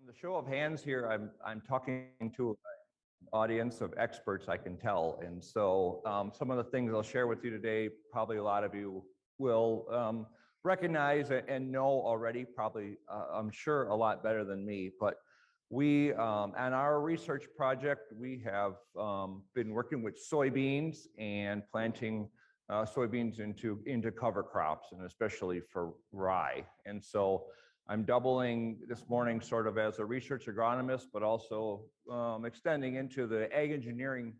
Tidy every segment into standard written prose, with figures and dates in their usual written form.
The show of hands here, I'm talking to an audience of experts, I can tell. And so some of the things I'll share with you today, probably a lot of you will recognize and know already, probably, I'm sure, a lot better than me. But we, on our research project, we have been working with soybeans and planting soybeans into cover crops, and especially for rye. And so I'm doubling this morning sort of as a research agronomist, but also extending into the ag engineering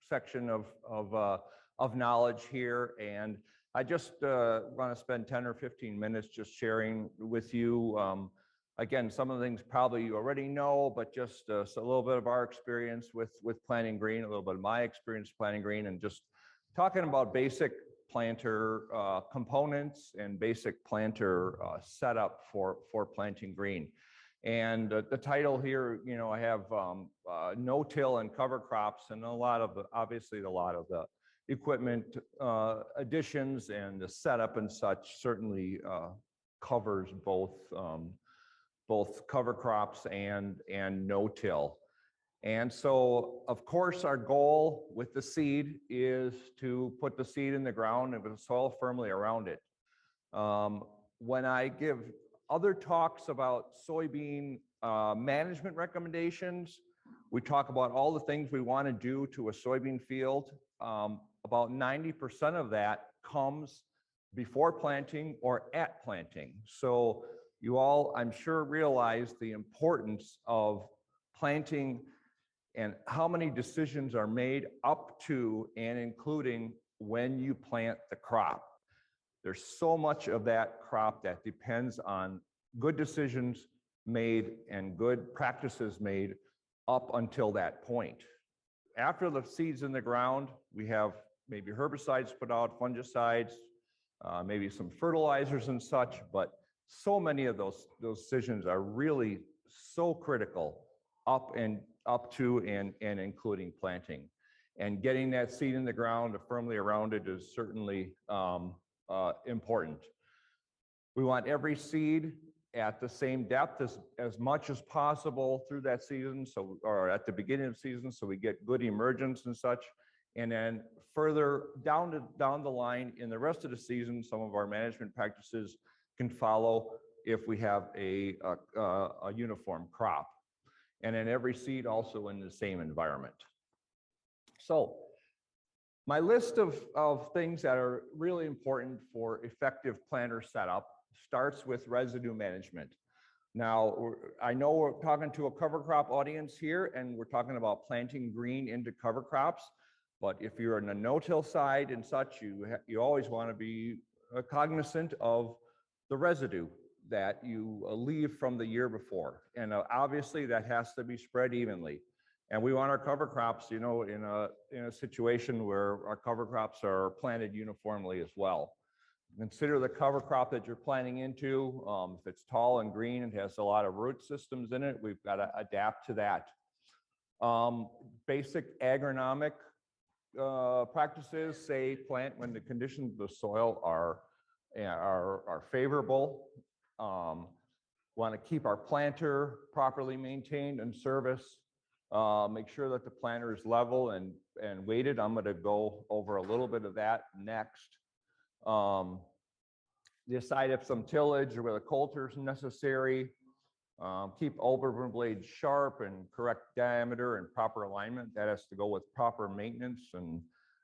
section of knowledge here. And I just want to spend 10 or 15 minutes just sharing with you, again, some of the things probably you already know, but just a little bit of our experience with planting green, a little bit of my experience planting green, and just talking about basic planter components and basic planter setup for planting green. And the title here, you know, I have no-till and cover crops, and obviously a lot of the equipment additions and the setup and such certainly covers both cover crops and no-till. And so, of course, our goal with the seed is to put the seed in the ground and with the soil firmly around it. When I give other talks about soybean management recommendations, we talk about all the things we want to do to a soybean field. About 90% of that comes before planting or at planting. So you all, I'm sure, realize the importance of planting and how many decisions are made up to and including when you plant the crop. There's so much of that crop that depends on good decisions made and good practices made up until that point. After the seed's in the ground, we have maybe herbicides put out, fungicides, maybe some fertilizers and such, but so many of those decisions are really so critical up to and including planting. And getting that seed in the ground firmly around it is certainly important. We want every seed at the same depth as much as possible through that season, or at the beginning of the season, so we get good emergence and such. And then further down the line in the rest of the season, some of our management practices can follow if we have a uniform crop. And then every seed also in the same environment. So my list of things that are really important for effective planter setup starts with residue management. Now, I know we're talking to a cover crop audience here, and we're talking about planting green into cover crops, but if you're on the no-till side and such, you always want to be cognizant of the residue that you leave from the year before. And obviously that has to be spread evenly. And we want our cover crops, you know, in a situation where our cover crops are planted uniformly as well. Consider the cover crop that you're planting into. If it's tall and green and has a lot of root systems in it, we've got to adapt to that. Basic agronomic practices say plant when the conditions of the soil are favorable. Want to keep our planter properly maintained and serviced. Make sure that the planter is level and weighted. I'm going to go over a little bit of that next. Decide if some tillage or whether coulter is necessary. Keep overburn blades sharp and correct diameter and proper alignment. That has to go with proper maintenance. And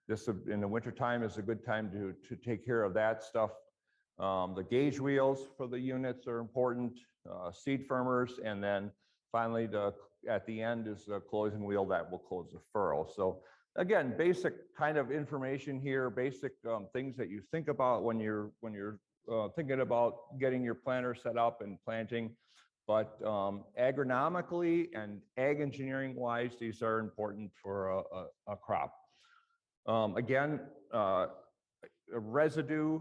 this in the wintertime is a good time to take care of that stuff. The gauge wheels for the units are important, seed firmers, and then finally at the end is the closing wheel that will close the furrow. So again, basic kind of information here, basic things that you think about when you're thinking about getting your planter set up and planting. But agronomically and ag engineering wise, these are important for a crop. Again, residue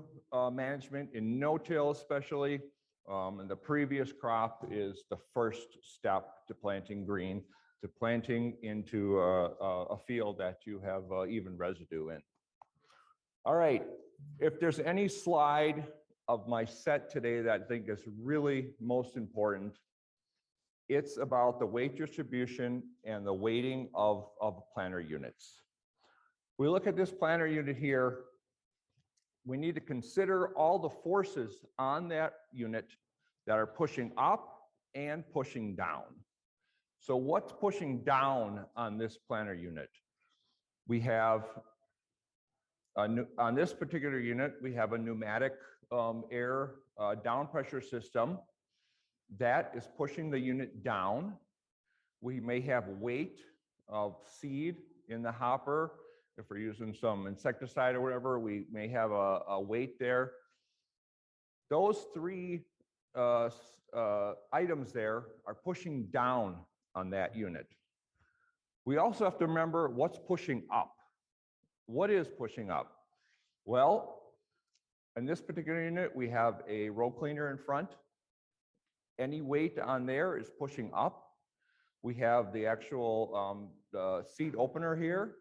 management in no-till especially, and the previous crop is the first step to planting green, to planting into a field that you have even residue in. All right, if there's any slide of my set today that I think is really most important, It's about the weight distribution and the weighting of planter units. We look at this planter unit here, we need to consider all the forces on that unit that are pushing up and pushing down. So what's pushing down on this planter unit? We have, on this particular unit, we have a pneumatic air down pressure system that is pushing the unit down. We may have weight of seed in the hopper. If we're using some insecticide or whatever, we may have a weight there. Those three items there are pushing down on that unit. We also have to remember what's pushing up. What is pushing up? Well, in this particular unit, we have a row cleaner in front. Any weight on there is pushing up. We have the actual seed opener here.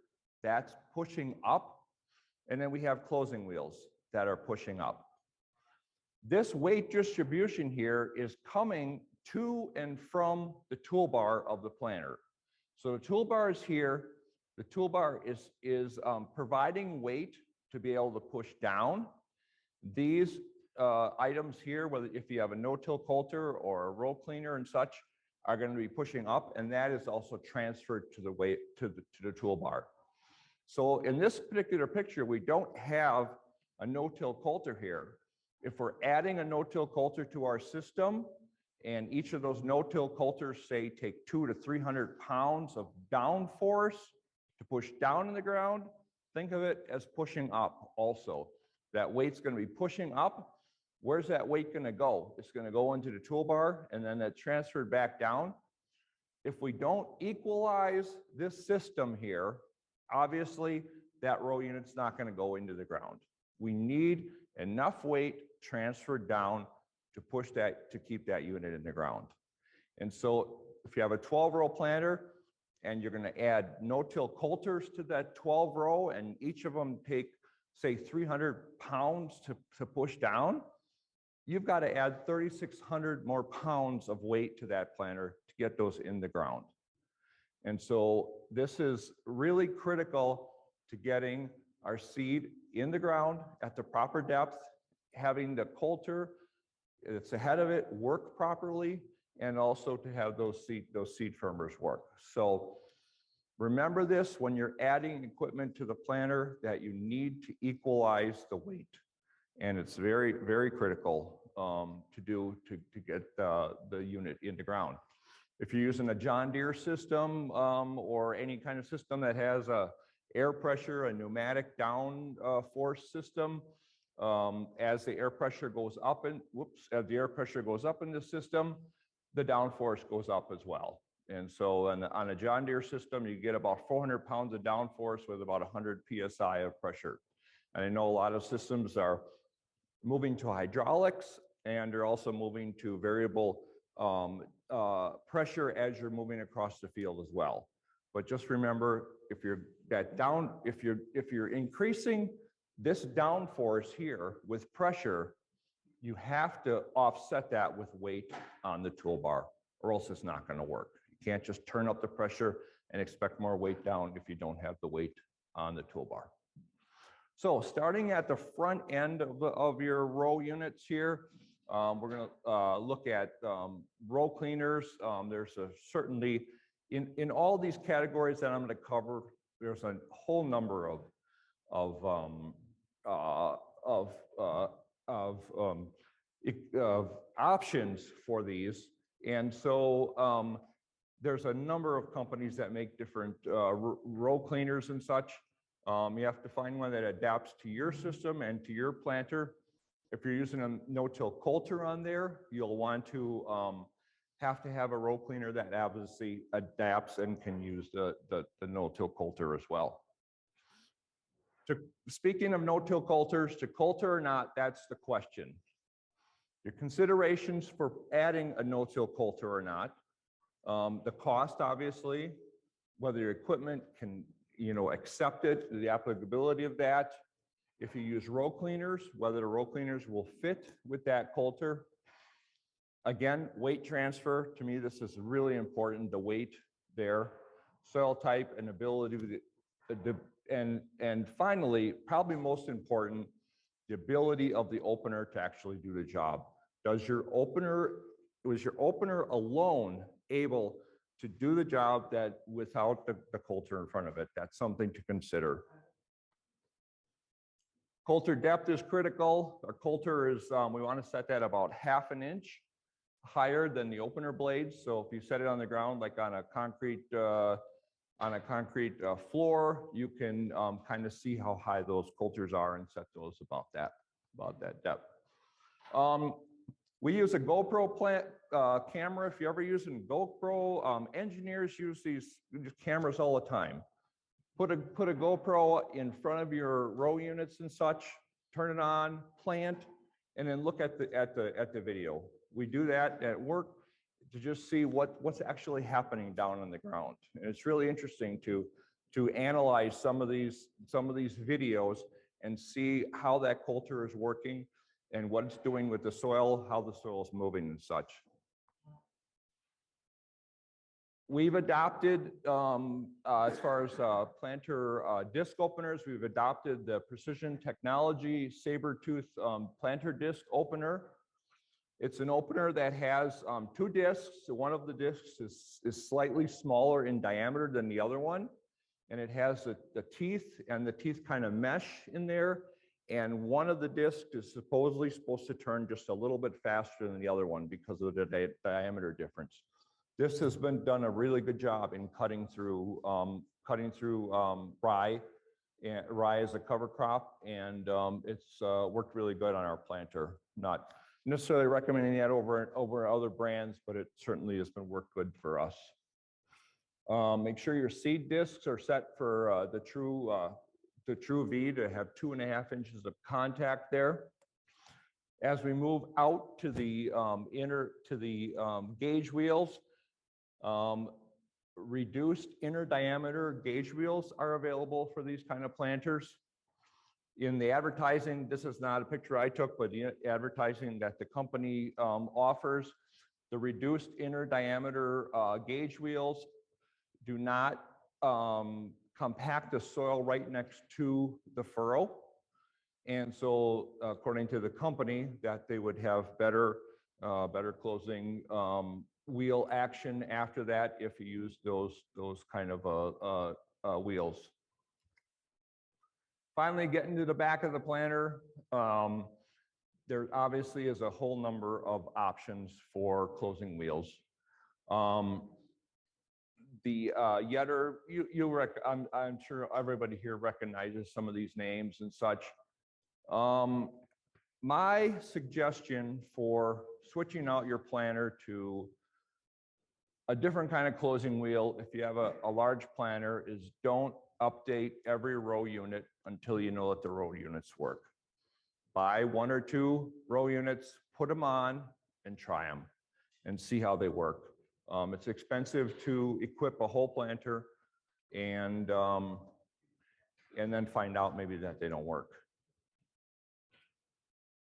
That's pushing up. And then we have closing wheels that are pushing up. This weight distribution here is coming to and from the toolbar of the planter. So the toolbar is here. The toolbar is providing weight to be able to push down. These items here, whether if you have a no-till coulter or a row cleaner and such, are going to be pushing up, and that is also transferred to the weight to the toolbar. So in this particular picture, we don't have a no-till coulter here. If we're adding a no-till coulter to our system, and each of those no-till coulters, say, take 200 to 300 pounds of down force to push down in the ground, think of it as pushing up also. That weight's going to be pushing up. Where's that weight going to go? It's going to go into the toolbar, and then that's transferred back down. If we don't equalize this system here, obviously that row unit's not going to go into the ground. We need enough weight transferred down to push that, to keep that unit in the ground. And so if you have a 12-row planter and you're going to add no-till coulters to that 12-row, and each of them take, say, 300 pounds to push down, you've got to add 3,600 more pounds of weight to that planter to get those in the ground. And so this is really critical to getting our seed in the ground at the proper depth, having the coulter that's ahead of it work properly, and also to have those seed firmers work. So remember this when you're adding equipment to the planter, that you need to equalize the weight. And it's very, very critical to get the unit in the ground. If you're using a John Deere system or any kind of system that has a air pressure, a pneumatic down force system, as the air pressure goes up in the system, the downforce goes up as well. And so on a John Deere system, you get about 400 pounds of downforce with about 100 PSI of pressure. And I know a lot of systems are moving to hydraulics, and they're also moving to variable pressure as you're moving across the field as well. But just remember, if you're increasing this downforce here with pressure, you have to offset that with weight on the toolbar, or else it's not going to work. You can't just turn up the pressure and expect more weight down if you don't have the weight on the toolbar. So starting at the front end of your row units here, we're going to look at row cleaners. There's certainly, in all these categories that I'm going to cover, there's a whole number of options for these. And so there's a number of companies that make different row cleaners and such. You have to find one that adapts to your system and to your planter. If you're using a no-till coulter on there, you'll want to have a row cleaner that obviously adapts and can use the no-till coulter as well. Speaking of no-till coulters, to coulter or not, that's the question. Your considerations for adding a no-till coulter or not, the cost, obviously, whether your equipment can accept it, the applicability of that. If you use row cleaners, whether the row cleaners will fit with that coulter. Again, weight transfer, to me, this is really important, the weight there, soil type and ability to, and finally, probably most important, the ability of the opener to actually do the job. Was your opener alone able to do the job that without the coulter in front of it? That's something to consider. Coulter depth is critical. Our coulter is, we want to set that about 1/2 inch higher than the opener blades. So if you set it on the ground, like on a concrete floor, you can kind of see how high those coulters are and set those about that depth. We use a GoPro camera. If you're ever using GoPro, engineers use these cameras all the time. Put a GoPro in front of your row units and such, turn it on, plant, and then look at the video. We do that at work to just see what's actually happening down on the ground. And it's really interesting to analyze some of these videos and see how that coulter is working and what it's doing with the soil, how the soil is moving and such. We've adopted, as far as planter disc openers, we've adopted the Precision Technology saber-tooth planter disc opener. It's an opener that has 2 discs. One of the discs is slightly smaller in diameter than the other one. And it has the teeth, and the teeth kind of mesh in there. And one of the discs is supposedly supposed to turn just a little bit faster than the other one because of the diameter difference. This has been done a really good job in cutting through rye as a cover crop, and it's worked really good on our planter. Not necessarily recommending that over other brands, but it certainly has been worked good for us. Make sure your seed discs are set for the true V to have 2.5 inches of contact there. As we move out to the gauge wheels, reduced inner diameter gauge wheels are available for these kind of planters. In the advertising, this is not a picture I took, but the advertising that the company offers, the reduced inner diameter gauge wheels do not compact the soil right next to the furrow. And so according to the company, that they would have better closing wheel action after that if you use those kind of wheels. Finally, getting to the back of the planter, there obviously is a whole number of options for closing wheels. The Yetter, I'm sure everybody here recognizes some of these names and such. My suggestion for switching out your planter to a different kind of closing wheel, if you have a large planter, is don't update every row unit until you know that the row units work. Buy 1 or 2 row units, put them on, and try them, and see how they work. It's expensive to equip a whole planter, and then find out maybe that they don't work.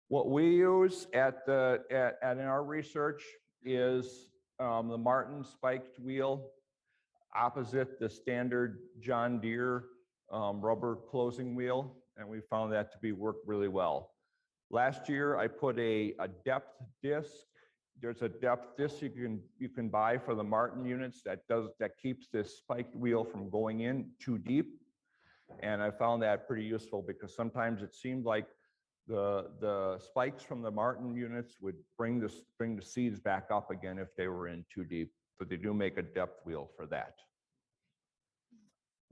What we use in our research is the Martin spiked wheel opposite the standard John Deere rubber closing wheel, and we found that to be worked really well. Last year, I put a depth disc. There's a depth disc you can buy for the Martin units that keeps this spiked wheel from going in too deep, and I found that pretty useful because sometimes it seemed like the spikes from the Martin units would bring the seeds back up again if they were in too deep, but they do make a depth wheel for that.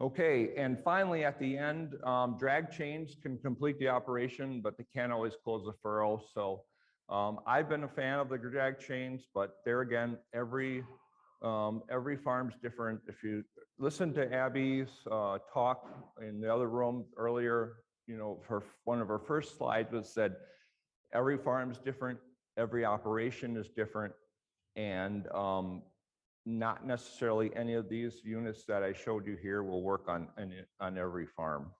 Okay, and finally at the end, drag chains can complete the operation, but they can't always close the furrow. So I've been a fan of the drag chains, but there again, every farm's different. If you listen to Abby's talk in the other room earlier, you know, one of her first slides was said, every farm is different, every operation is different, and not necessarily any of these units that I showed you here will work on every farm.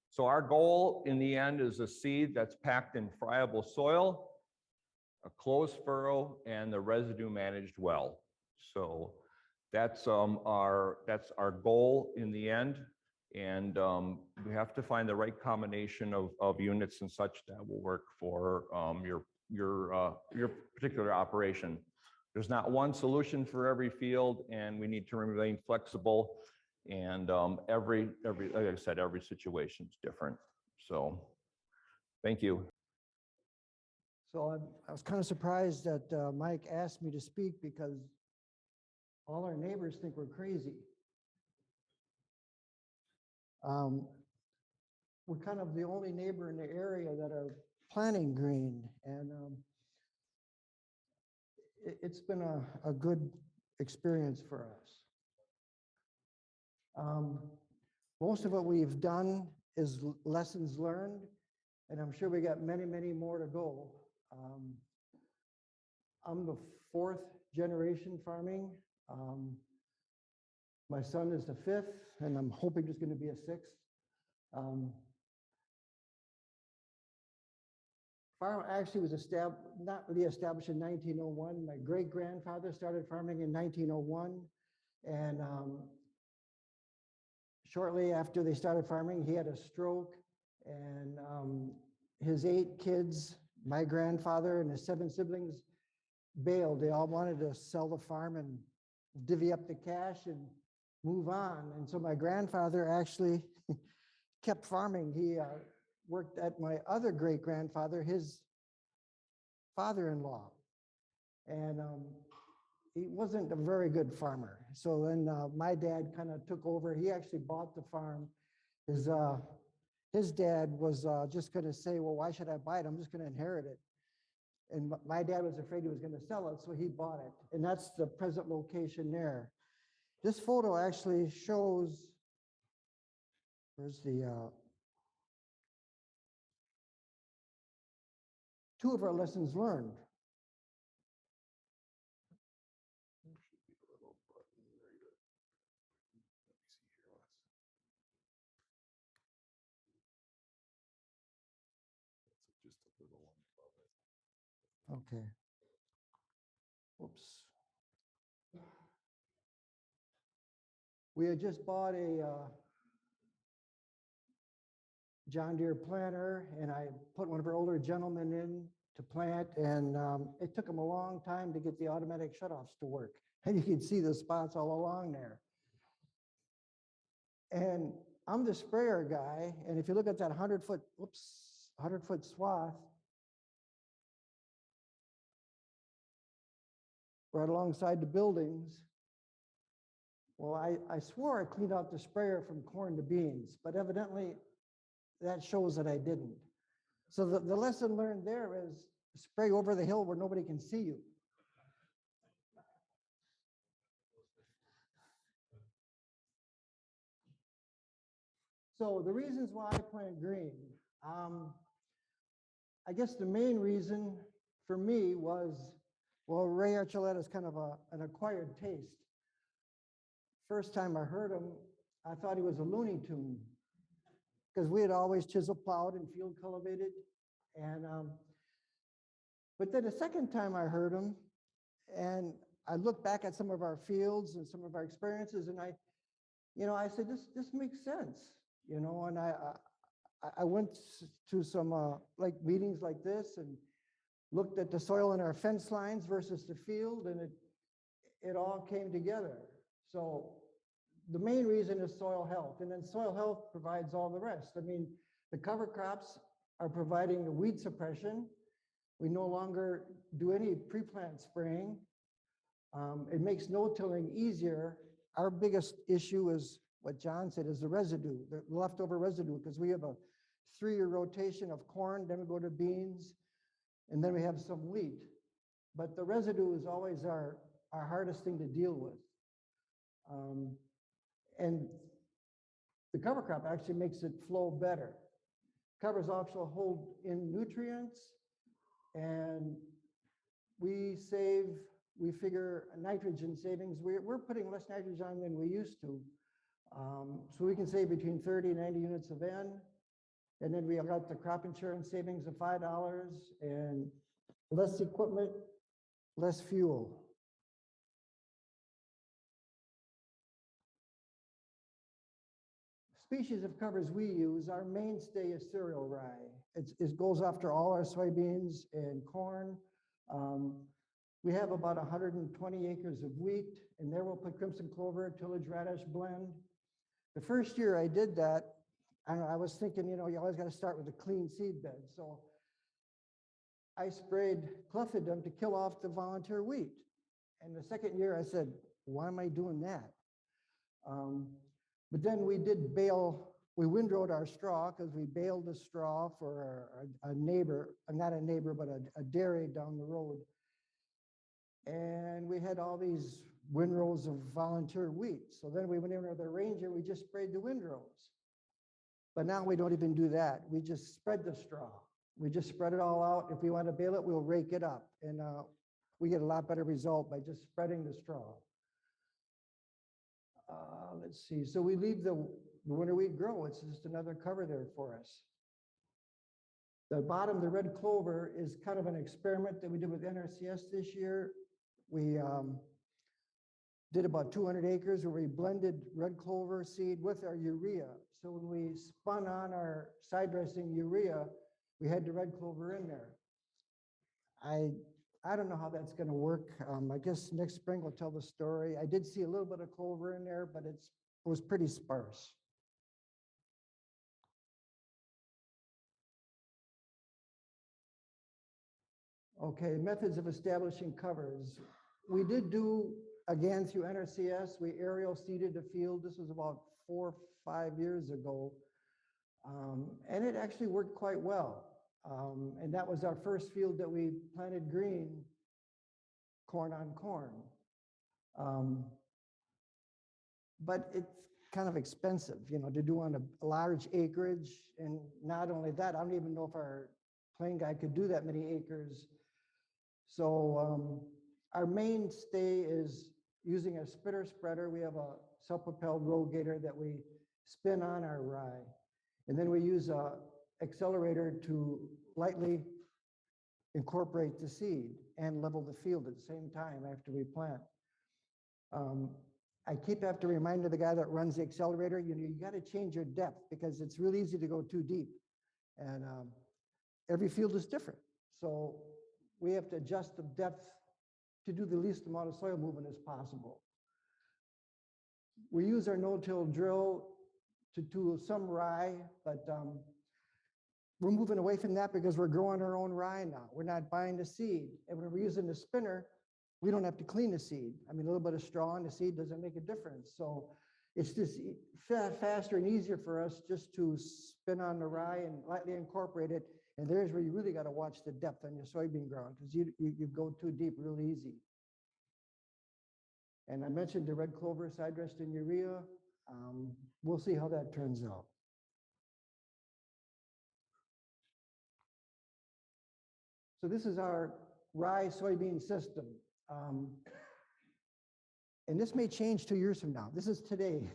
So our goal in the end is a seed that's packed in friable soil, a closed furrow, and the residue managed well. So that's our goal in the end. And we have to find the right combination of units and such that will work for your particular operation. There's not one solution for every field, and we need to remain flexible. And like I said, every situation is different. So, thank you. So I was kind of surprised that Mike asked me to speak because all our neighbors think we're crazy. We're kind of the only neighbor in the area that are planting green, and it's been a good experience for us. Most of what we've done is lessons learned, and I'm sure we got many, many more to go. I'm the 4th generation farming. My son is the 5th, and I'm hoping there's going to be a 6th. Farm actually was not really established in 1901. My great-grandfather started farming in 1901, and shortly after they started farming, he had a stroke, and his 8 kids, my grandfather and his 7 siblings, bailed. They all wanted to sell the farm and divvy up the cash and move on. And so my grandfather actually kept farming. He worked at my other great-grandfather, his father-in-law. And he wasn't a very good farmer. So then my dad kind of took over. He actually bought the farm. His dad was just going to say, well, why should I buy it? I'm just going to inherit it. And my dad was afraid he was going to sell it, so he bought it. And that's the present location there. This photo actually shows, where's the, 2 of our lessons learned. Okay. Oops. We had just bought a John Deere planter, and I put one of our older gentlemen in to plant, and it took him a long time to get the automatic shutoffs to work. And you can see the spots all along there. And I'm the sprayer guy, and if you look at that 100-foot swath, right alongside the buildings. Well, I swore I cleaned out the sprayer from corn to beans, but evidently that shows that I didn't. So the lesson learned there is spray over the hill where nobody can see you. So the reasons why I plant green, I guess the main reason for me was, well, Ray Archuleta is kind of an acquired taste. First time I heard him, I thought he was a Looney Tune because we had always chisel plowed and field cultivated. And but then the second time I heard him, and I looked back at some of our fields and some of our experiences, and I said, this makes sense, and I went to some like meetings like this and looked at the soil in our fence lines versus the field, and it all came together. So the main reason is soil health, and then soil health provides all the rest. I mean, the cover crops are providing the weed suppression. We no longer do any pre-plant spraying. It makes no-tilling easier. Our biggest issue is what John said, is the residue, the leftover residue, because we have a 3-year rotation of corn, then we go to beans, and then we have some wheat. But the residue is always our hardest thing to deal with. And the cover crop actually makes it flow better. Covers also hold in nutrients, and we figure nitrogen savings. We're putting less nitrogen on than we used to. So we can save between 30 and 90 units of N. And then we got the crop insurance savings of $5, and less equipment, less fuel. Species of covers we use, our mainstay is cereal rye. It goes after all our soybeans and corn. We have about 120 acres of wheat, and there we'll put crimson clover, tillage radish blend. The first year I did that, I was thinking, you always got to start with a clean seed bed. So I sprayed clethodim to kill off the volunteer wheat. And the second year I said, why am I doing that? But then we did bale, we windrowed our straw because we baled the straw for a neighbor, not a neighbor, but a dairy down the road. And we had all these windrows of volunteer wheat. So then we went in with a Ranger, we just sprayed the windrows. But now we don't even do that. We just spread the straw. We just spread it all out. If we want to bale it, we'll rake it up. And we get a lot better result by just spreading the straw. Let's see. So we leave the winter wheat grow. It's just another cover there for us. The bottom, the red clover, is kind of an experiment that we did with NRCS this year. We did about 200 acres where we blended red clover seed with our urea. So when we spun on our side dressing urea, we had the red clover in there. I don't know how that's going to work. I guess next spring we'll tell the story. I did see a little bit of clover in there, but it was pretty sparse. Okay, methods of establishing covers. We did do, again, through NRCS, we aerial seeded a field. This was about 4 or 5 years ago. And it actually worked quite well. And that was our first field that we planted green, corn on corn. But it's kind of expensive, to do on a large acreage. And not only that, I don't even know if our plane guy could do that many acres. So our mainstay is using a spitter spreader. We have a self-propelled rogator that we spin on our rye. And then we use a accelerator to lightly incorporate the seed and level the field at the same time after we plant. I keep have to remind the guy that runs the accelerator, you got to change your depth because it's really easy to go too deep. And every field is different. So we have to adjust the depth to do the least amount of soil movement as possible. We use our no-till drill to do some rye, but we're moving away from that because we're growing our own rye now. We're not buying the seed. And when we're using the spinner, we don't have to clean the seed. I mean, a little bit of straw in the seed doesn't make a difference. So it's just faster and easier for us just to spin on the rye and lightly incorporate it. And there's where you really got to watch the depth on your soybean ground because you go too deep real easy. And I mentioned the red clover side dressed in urea. We'll see how that turns out. So this is our rye soybean system. And this may change 2 years from now. This is today.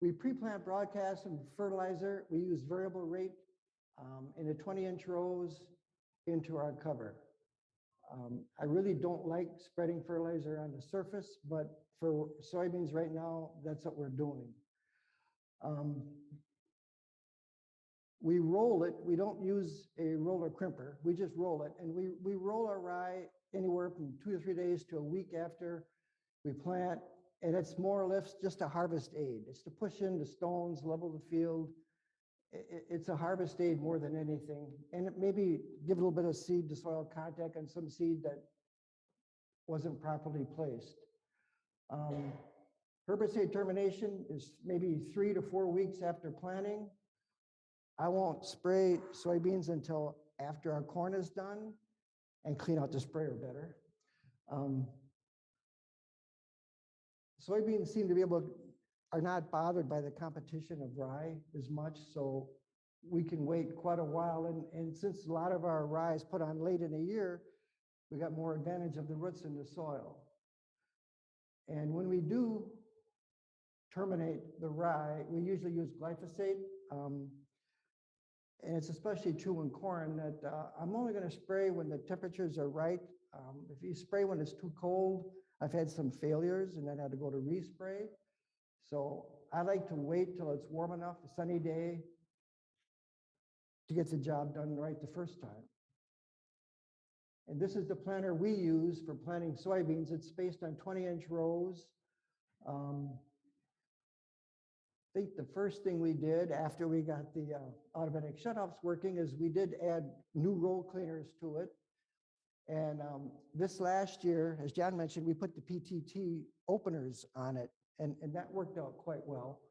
We pre-plant broadcast and fertilizer. We use variable rate in the 20-inch rows into our cover. I really don't like spreading fertilizer on the surface, but for soybeans right now, that's what we're doing. We roll it. We don't use a roller crimper. We just roll it. And we roll our rye anywhere from 2 to 3 days to a week after we plant. And it's more or less just a harvest aid. It's to push in the stones, level the field. It's a harvest aid more than anything. And it maybe give a little bit of seed to soil contact on some seed that wasn't properly placed. Herbicide termination is maybe 3 to 4 weeks after planting. I won't spray soybeans until after our corn is done and clean out the sprayer better. Soybeans seem to be are not bothered by the competition of rye as much, so we can wait quite a while. And since a lot of our rye is put on late in the year, we got more advantage of the roots in the soil. And when we do terminate the rye, we usually use glyphosate. and it's especially true in corn, that I'm only going to spray when the temperatures are right. If you spray when it's too cold, I've had some failures and then had to go to respray. So I like to wait till it's warm enough, a sunny day, to get the job done right the first time. And this is the planter we use for planting soybeans. It's spaced on 20-inch rows. I think the first thing we did after we got the automatic shutoffs working is we did add new row cleaners to it. And this last year, as John mentioned, we put the PTT openers on it, and that worked out quite well.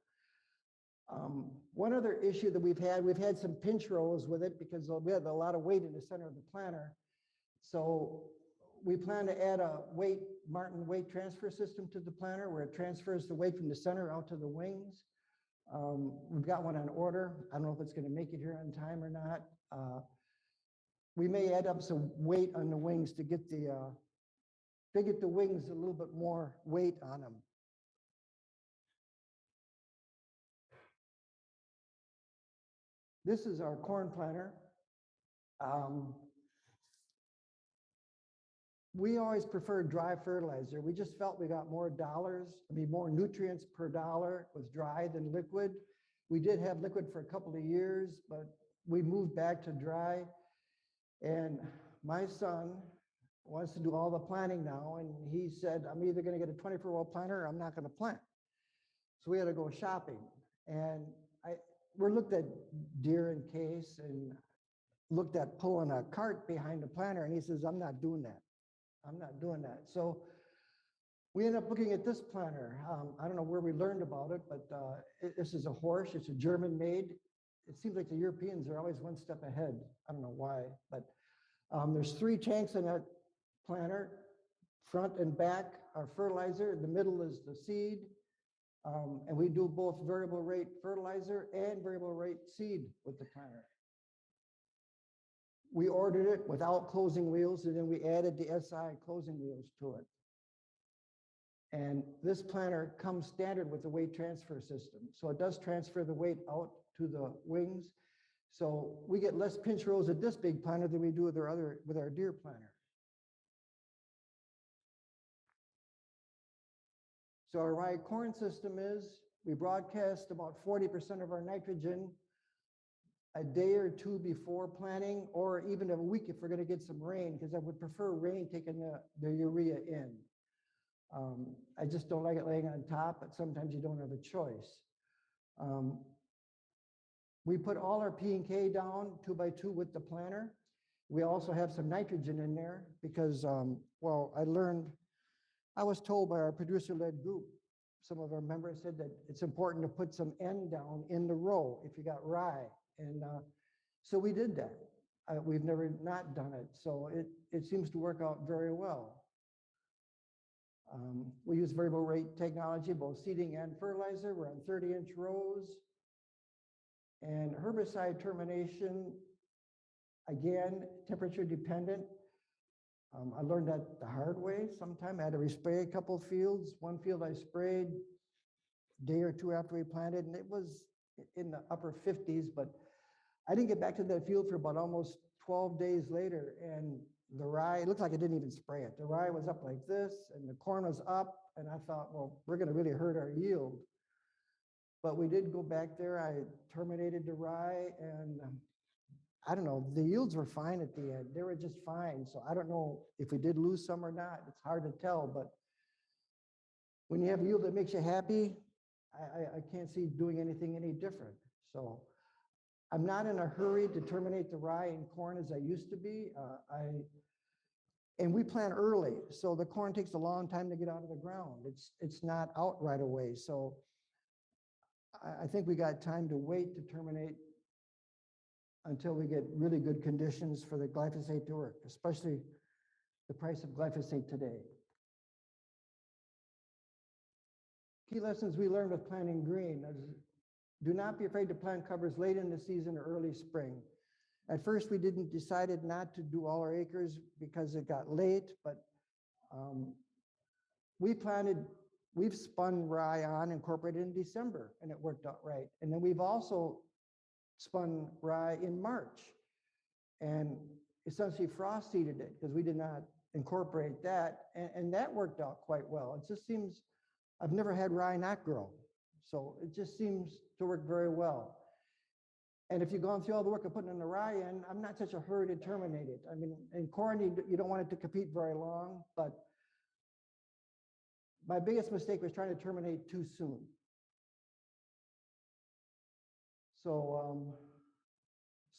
One other issue that we've had some pinch rows with it because we had a lot of weight in the center of the planter. So we plan to add a Martin weight transfer system to the planter where it transfers the weight from the center out to the wings. We've got one on order. I don't know if it's going to make it here on time or not. We may add up some weight on the wings to get the wings a little bit more weight on them. This is our corn planter. We always preferred dry fertilizer. We just felt we got more more nutrients per dollar with dry than liquid. We did have liquid for a couple of years, but we moved back to dry. And my son wants to do all the planting now, and he said, I'm either going to get a 24-well planter or I'm not going to plant. So we had to go shopping. And we looked at deer and case and looked at pulling a cart behind the planter, and he says, I'm not doing that. I'm not doing that. So we ended up looking at this planter. I don't know where we learned about it, but this is a Horsch. It's a German made. It seems like the Europeans are always one step ahead. I don't know why, but there's 3 tanks in that planter. Front and back are fertilizer. The middle is the seed. And we do both variable rate fertilizer and variable rate seed with the planter. We ordered it without closing wheels, and then we added the SI closing wheels to it. And this planter comes standard with the weight transfer system. So it does transfer the weight out to the wings. So we get less pinch rows at this big planter than we do with our deer planter. So our rye corn system is, we broadcast about 40% of our nitrogen a day or two before planting, or even a week if we're going to get some rain, because I would prefer rain taking the urea in. I just don't like it laying on top, but sometimes you don't have a choice. We put all our P and K down 2 by 2 with the planter. We also have some nitrogen in there because, I was told by our producer-led group, some of our members said that it's important to put some N down in the row if you got rye. And so we did that. We've never not done it. So it seems to work out very well. We use variable rate technology, both seeding and fertilizer. We're on 30-inch rows. And herbicide termination, again, temperature dependent. I learned that the hard way sometime. I had to respray a couple fields. One field I sprayed a day or two after we planted, and it was in the upper 50s, but I didn't get back to that field for about almost 12 days later, and the rye, it looked like I didn't even spray it. The rye was up like this, and the corn was up, and I thought, well, we're going to really hurt our yield. But we did go back there. I terminated the rye, and I don't know, the yields were fine at the end. They were just fine. So I don't know if we did lose some or not. It's hard to tell, but when you have a yield that makes you happy, I can't see doing anything any different. So I'm not in a hurry to terminate the rye and corn as I used to be. And we plant early, so the corn takes a long time to get out of the ground. It's not out right away. So I think we got time to wait to terminate until we get really good conditions for the glyphosate to work, especially the price of glyphosate today. Key lessons we learned with planting green is do not be afraid to plant covers late in the season or early spring. At first, we decided not to do all our acres because it got late, but we've spun rye on, incorporated in December, and it worked out right. And then we've also spun rye in March and essentially frost seeded it because we did not incorporate that. And that worked out quite well. It just seems, I've never had rye not grow. So it just seems to work very well. And if you've gone through all the work of putting in the rye in, I'm not such a hurry to terminate it. I mean, in corn, you don't want it to compete very long, but my biggest mistake was trying to terminate too soon. So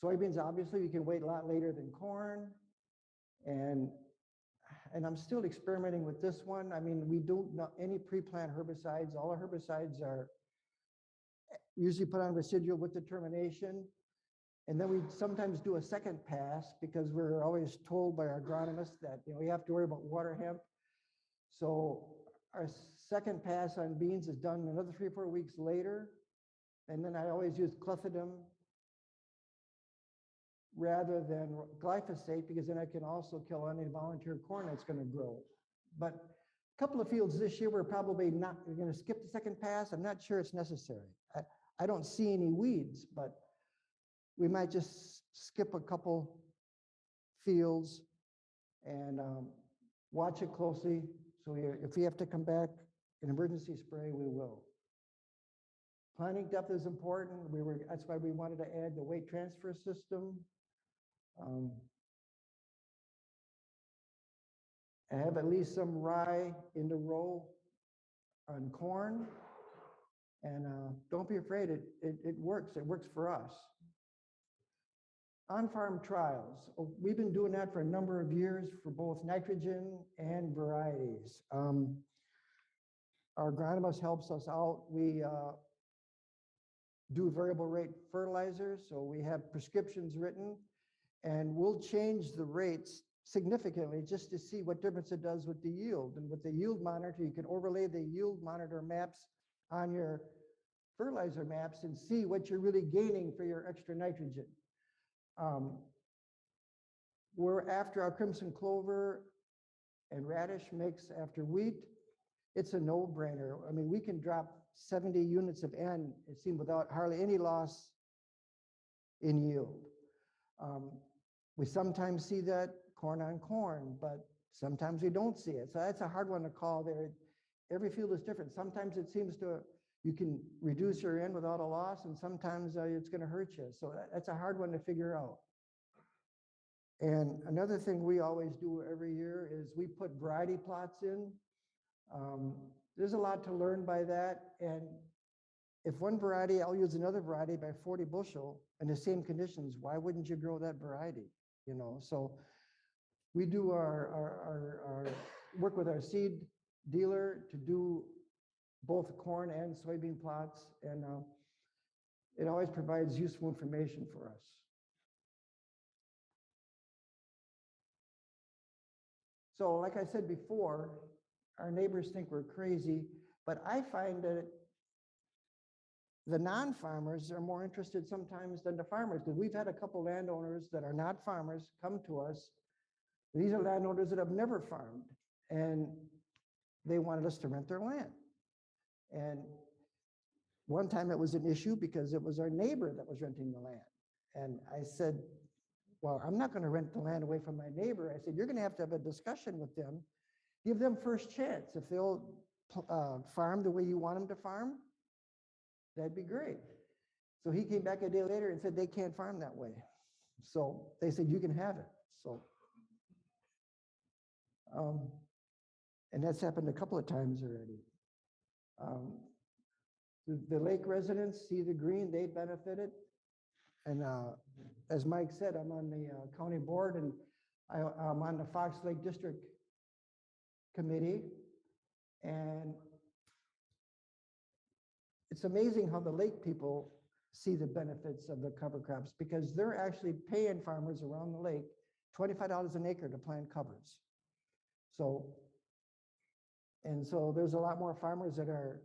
soybeans, obviously, you can wait a lot later than corn. And I'm still experimenting with this one. I mean, we don't know any pre-plant herbicides. All the herbicides are usually put on residual with the termination. And then we sometimes do a second pass because we're always told by our agronomists that we have to worry about water hemp. So our second pass on beans is done another 3 or 4 weeks later. And then I always use clethodim rather than glyphosate, because then I can also kill any volunteer corn that's going to grow. But a couple of fields this year, we're probably not going to skip the second pass. I'm not sure it's necessary. I don't see any weeds, but we might just skip a couple fields and watch it closely. So if we have to come back an emergency spray, we will. Planting depth is important. That's why we wanted to add the weight transfer system. I have at least some rye in the row on corn. And don't be afraid, it works. It works for us. On-farm trials. We've been doing that for a number of years for both nitrogen and varieties. Our agronomist helps us out. We do variable rate fertilizers, so we have prescriptions written, and we'll change the rates significantly just to see what difference it does with the yield. And with the yield monitor, you can overlay the yield monitor maps on your fertilizer maps and see what you're really gaining for your extra nitrogen. We're after our crimson clover and radish mix after wheat. It's a no-brainer. I mean, we can drop 70 units of N, it seems, without hardly any loss in yield. We sometimes see that corn on corn, but sometimes we don't see it. So that's a hard one to call there. Every field is different. Sometimes it seems you can reduce your N without a loss, and sometimes it's going to hurt you. So that's a hard one to figure out. And another thing we always do every year is we put variety plots in. There's a lot to learn by that. And if one variety, I'll use another variety by 40 bushel in the same conditions, why wouldn't you grow that variety? So we do our work with our seed dealer to do both corn and soybean plots, and it always provides useful information for us. So like I said before, our neighbors think we're crazy, but I find that the non-farmers are more interested sometimes than the farmers, because we've had a couple landowners that are not farmers come to us. These are landowners that have never farmed, and they wanted us to rent their land. And one time it was an issue because it was our neighbor that was renting the land. And I said, well, I'm not going to rent the land away from my neighbor. I said, you're going to have a discussion with them. Give them first chance. If they'll farm the way you want them to farm, that'd be great. So he came back a day later and said they can't farm that way. So they said, you can have it. So, and that's happened a couple of times already. The lake residents see the green, they benefited. And as Mike said, I'm on the county board, and I'm on the Fox Lake District Committee. And it's amazing how the lake people see the benefits of the cover crops, because they're actually paying farmers around the lake $25 an acre to plant covers. So there's a lot more farmers that are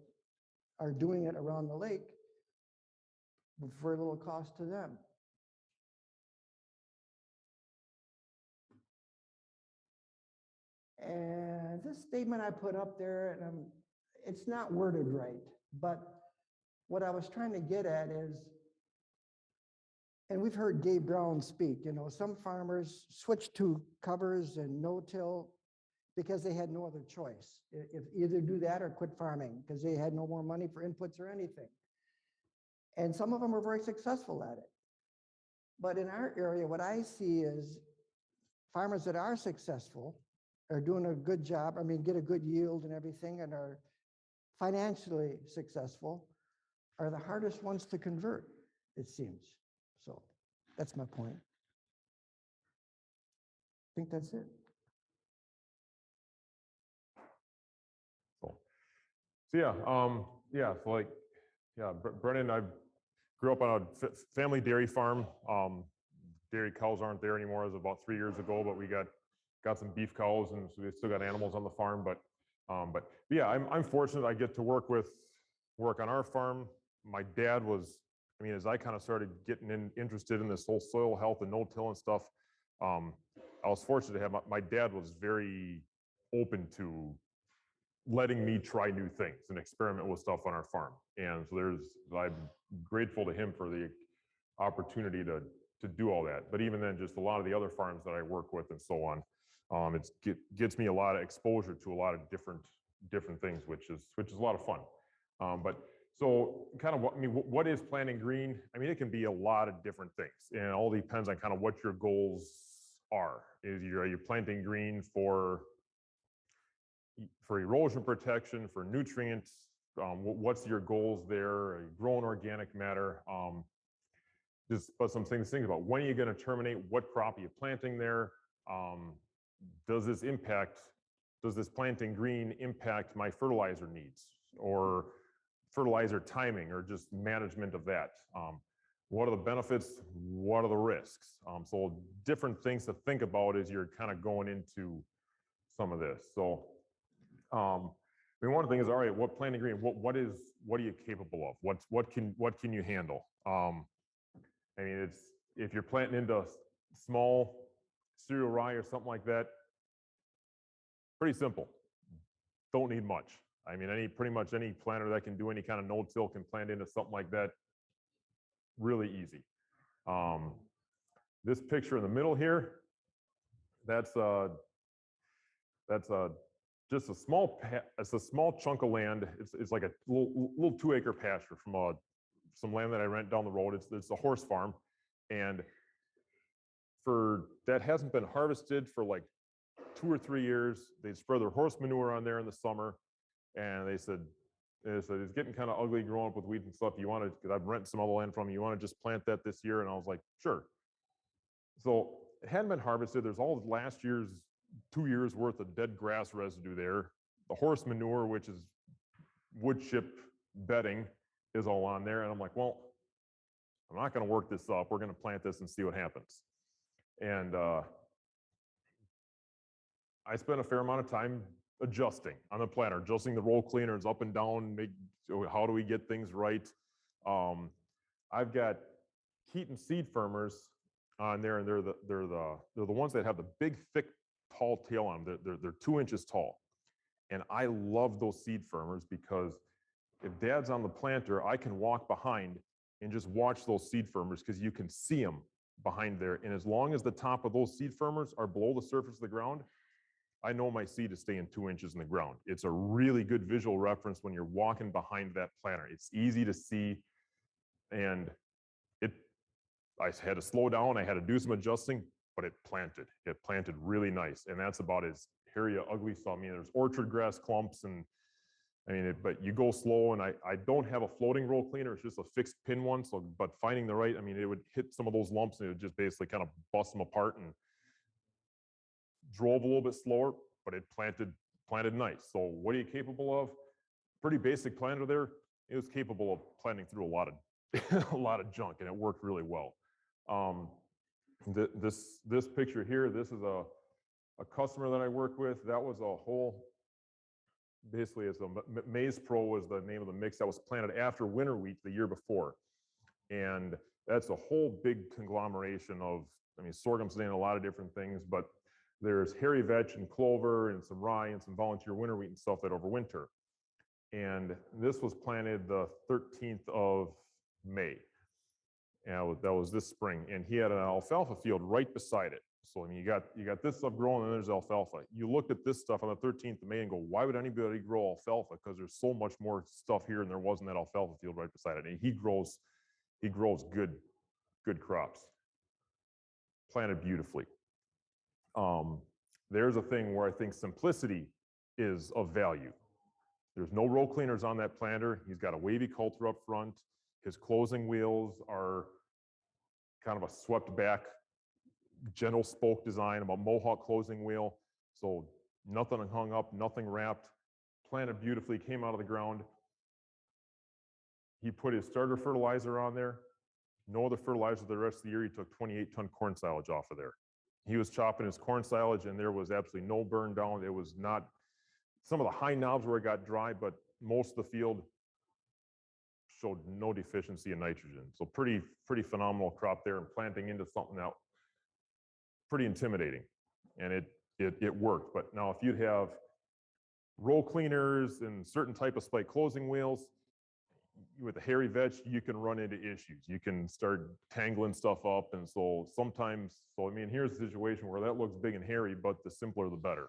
doing it around the lake for a little cost to them. And this statement I put up there, and it's not worded right, but what I was trying to get at is and we've heard Gabe Brown speak, you know, some farmers switched to covers and no-till because they had no other choice. If either do that or quit farming because they had no more money for inputs or anything. And some of them are very successful at it. But in our area, what I see is farmers that are successful are doing a good job. I mean, get a good yield and everything and are financially successful are the hardest ones to convert, it seems. So that's my point. I think that's it. So yeah, so like, yeah, Brendon, I grew up on a family dairy farm. Dairy cows aren't there anymore. It was about 3 years ago, but we got some beef cows, and so we still got animals on the farm. But yeah, I'm fortunate. I get to work on our farm. My dad was, I mean, as I kind of started getting interested in this whole soil health and no-till and stuff, I was fortunate to have my dad was very open to letting me try new things and experiment with stuff on our farm. And so I'm grateful to him for the opportunity to do all that. But even then, just a lot of the other farms that I work with and so on, it gets me a lot of exposure to a lot of different things, which is a lot of fun. But so kind of what is planting green? I mean, it can be a lot of different things, and it all depends on kind of what your goals are. Are you planting green for erosion protection, for nutrients? What's your goals there? Are you growing organic matter? But some things to think about. When are you going to terminate? What crop are you planting there? Does this planting green impact my fertilizer needs or fertilizer timing or just management of that? What are the benefits? What are the risks? So different things to think about as you're kind of going into some of this. So I mean, one thing is, all right, what planting green? What are you capable of? What can you handle? I mean, if you're planting into small cereal rye or something like that, pretty simple. Don't need much. I mean, pretty much any planter that can do any kind of no-till can plant into something like that. Really easy. This picture in the middle here, that's just a small chunk of land. It's like a little 2-acre pasture from some land that I rent down the road. It's a horse farm, and that hasn't been harvested for like 2 or 3 years. They spread their horse manure on there in the summer, and they said it's getting kind of ugly growing up with weeds and stuff. Because I've rented some other land from you. You want to just plant that this year? And I was like, sure. So it hadn't been harvested. There's all of last year's 2 years worth of dead grass residue there. The horse manure, which is wood chip bedding, is all on there. And I'm like, well, I'm not going to work this up. We're going to plant this and see what happens. And I spent a fair amount of time adjusting on the planter, adjusting the roll cleaners up and down. How do we get things right? I've got Keaton seed firmers on there, and they're the ones that have the big, thick, tall tail on them. They're 2 inches tall, and I love those seed firmers because if Dad's on the planter, I can walk behind and just watch those seed firmers because you can see them behind there. And as long as the top of those seed firmers are below the surface of the ground, I know my seed is staying 2 inches in the ground. It's a really good visual reference when you're walking behind that planter. It's easy to see, and I had to slow down. I had to do some adjusting, but it planted really nice. And that's about as hairy, ugly. So I mean, there's orchard grass clumps, and I mean, but you go slow. And I don't have a floating roll cleaner. It's just a fixed pin one. So, but finding the right, I mean, it would hit some of those lumps and it would just basically kind of bust them apart, and drove a little bit slower, but it planted nice. So what are you capable of? Pretty basic planter there. It was capable of planting through a lot of junk, and it worked really well. This picture here, this is a customer that I work with. That was a whole, basically it's a Maize Pro was the name of the mix that was planted after winter wheat the year before. And that's a whole big conglomeration of, I mean, sorghum's in a lot of different things, but there's hairy vetch and clover and some rye and some volunteer winter wheat and stuff that overwinter. And this was planted the 13th of May. And that was this spring, and he had an alfalfa field right beside it. So I mean, you got this stuff growing, and there's alfalfa. You looked at this stuff on the 13th of May and go, why would anybody grow alfalfa? Because there's so much more stuff here, and there wasn't that alfalfa field right beside it. And he grows good crops, planted beautifully. There's a thing where I think simplicity is of value. There's no row cleaners on that planter. He's got a wavy coulter up front. His closing wheels are kind of a swept back, gentle spoke design, a Mohawk closing wheel. So nothing hung up, nothing wrapped, planted beautifully, came out of the ground. He put his starter fertilizer on there. No other fertilizer the rest of the year. He took 28-ton corn silage off of there. He was chopping his corn silage, and there was absolutely no burn down. It was not, some of the high knobs where it got dry, but most of the field showed no deficiency in nitrogen. So pretty phenomenal crop there, and planting into something that pretty intimidating. And it worked. But now if you'd have row cleaners and certain type of spike closing wheels, with the hairy veg, you can run into issues. You can start tangling stuff up. And so sometimes, I mean, here's a situation where that looks big and hairy, but the simpler, the better.